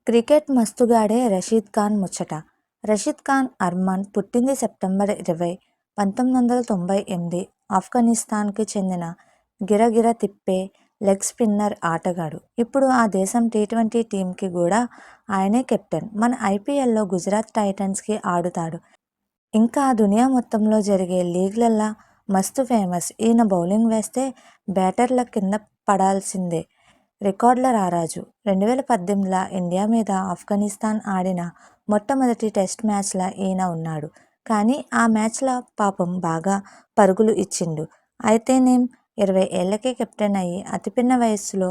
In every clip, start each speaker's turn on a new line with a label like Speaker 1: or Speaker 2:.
Speaker 1: Cricket మస్తుగాడే Rashid Khan ముచ్చట. రషీద్ ఖాన్ అర్మాన్ పుట్టింది September 20, 1998. ఆఫ్ఘనిస్తాన్కి చెందిన గిరగిర తిప్పే లెగ్ స్పిన్నర్ ఆటగాడు. ఇప్పుడు ఆ దేశం టీ20 టీంకి కూడా ఆయనే కెప్టెన్. మన ఐపీఎల్లో గుజరాత్ టైటన్స్కి ఆడుతాడు. ఇంకా దునియా మొత్తంలో జరిగే లీగ్లల్లా మస్తు ఫేమస్. ఈయన బౌలింగ్ వేస్తే బ్యాటర్ల కింద పడాల్సిందే. రికార్డుల రారాజు. 2018 ఇండియా మీద ఆఫ్ఘనిస్తాన్ ఆడిన మొట్టమొదటి టెస్ట్ మ్యాచ్లో ఈయన ఉన్నాడు. కానీ ఆ మ్యాచ్లో పాపం బాగా పరుగులు ఇచ్చిండు. అయితేనేం 20 ఏళ్లకే కెప్టెన్ అయ్యి అతిపిన్న వయసులో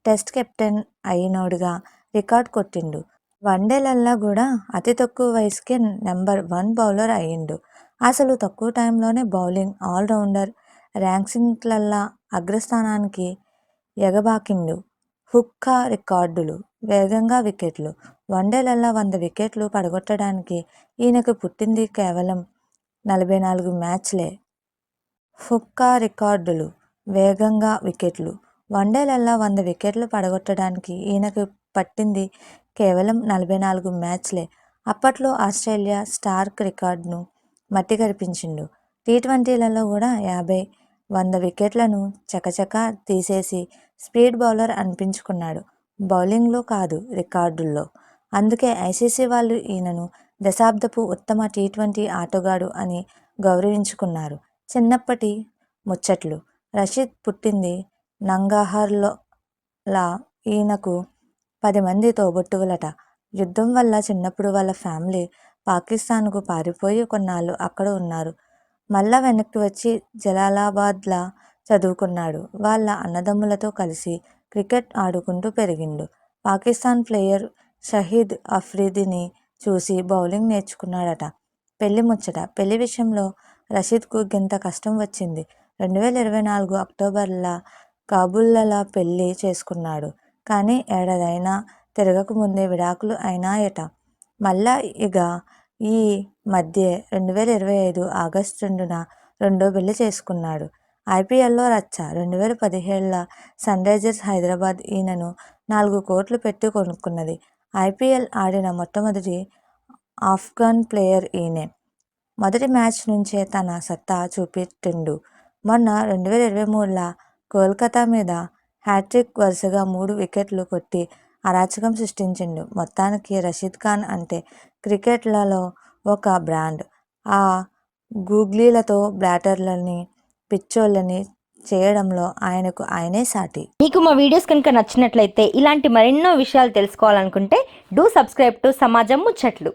Speaker 1: టెస్ట్ కెప్టెన్ అయినోడుగా రికార్డు కొట్టిండు. వన్డేలల్లో కూడా అతి తక్కువ వయసుకే నెంబర్ 1 బౌలర్ అయ్యిండు. అసలు తక్కువ టైంలోనే బౌలింగ్ ఆల్రౌండర్ ర్యాంకింగ్స్లల్లా అగ్రస్థానానికి ఎగబాకిండు. హుక్కా రికార్డులు, వేగంగా వికెట్లు. వన్డేలల్లో 100 వికెట్లు పడగొట్టడానికి ఈయనకు పుట్టింది కేవలం 44 మ్యాచ్లే. హుక్కా రికార్డులు, వేగంగా వికెట్లు. వన్డేలల్లో 100 వికెట్లు పడగొట్టడానికి ఈయనకు పట్టింది కేవలం 44 మ్యాచ్లే. అప్పట్లో ఆస్ట్రేలియా స్టార్క్ రికార్డును మట్టి కరిపించిండు. టీ20లలో కూడా 50, 100 వికెట్లను చకచకా తీసేసి స్పీడ్ బౌలర్ అనిపించుకున్నాడు. బౌలింగ్లో కాదు, రికార్డుల్లో. అందుకే ఐసీసీ వాళ్ళు ఈయనను దశాబ్దపు ఉత్తమ టీ20 ఆటగాడు అని గౌరవించుకున్నారు. చిన్నప్పటి ముచ్చట్లు. రషీద్ పుట్టింది నంగాహర్లో. ఈయనకు 10 మంది తోబుట్టువులట. యుద్ధం వల్ల చిన్నప్పుడు వాళ్ళ ఫ్యామిలీ పాకిస్తాన్కు పారిపోయి కొన్నాళ్ళు అక్కడ ఉన్నారు. మళ్ళా వెనక్కి వచ్చి జలాలాబాద్లో చదువుకున్నాడు. వాళ్ళ అన్నదమ్ములతో కలిసి క్రికెట్ ఆడుకుంటూ పెరిగిండు. పాకిస్తాన్ ప్లేయర్ షహీద్ అఫ్రిదీని చూసి బౌలింగ్ నేర్చుకున్నాడట. పెళ్లి ముచ్చట. పెళ్లి విషయంలో రషీద్కు గింత కష్టం వచ్చింది. 2024 అక్టోబర్లో కాబూల్లో పెళ్లి చేసుకున్నాడు. కానీ ఏడాదైనా తిరగకముందే విడాకులు అయినాయట. మళ్ళా ఇక ఈ మధ్యే 2025 ఆగస్టు 2న రెండో పెళ్లి చేసుకున్నాడు. ఐపీఎల్లో రచ్చ. 2017లో సన్రైజర్స్ హైదరాబాద్ ఈయనను 4 కోట్లు పెట్టి కొనుక్కున్నది. ఐపీఎల్ ఆడిన మొట్టమొదటి ఆఫ్ఘన్ ప్లేయర్ ఈయనే. మొదటి మ్యాచ్ నుంచే తన సత్తా చూపెట్టిండు. మొన్న 2023లో కోల్కతా మీద హ్యాట్రిక్, వరుసగా 3 వికెట్లు కొట్టి అరాచకం సృష్టించిండు. మొత్తానికి రషీద్ ఖాన్ అంటే క్రికెట్లో ఒక బ్రాండ్. ఆ గూగ్లీలతో బ్యాటర్లని పిచ్చోళ్లని చేయడంలో ఆయనకు ఆయనే సాటి.
Speaker 2: మీకు మా వీడియోస్ కనుక నచ్చినట్లయితే ఇలాంటి మరెన్నో విషయాలు తెలుసుకోవాలనుకుంటే డూ సబ్స్క్రైబ్ టు సమాజం ముచ్చట్లు.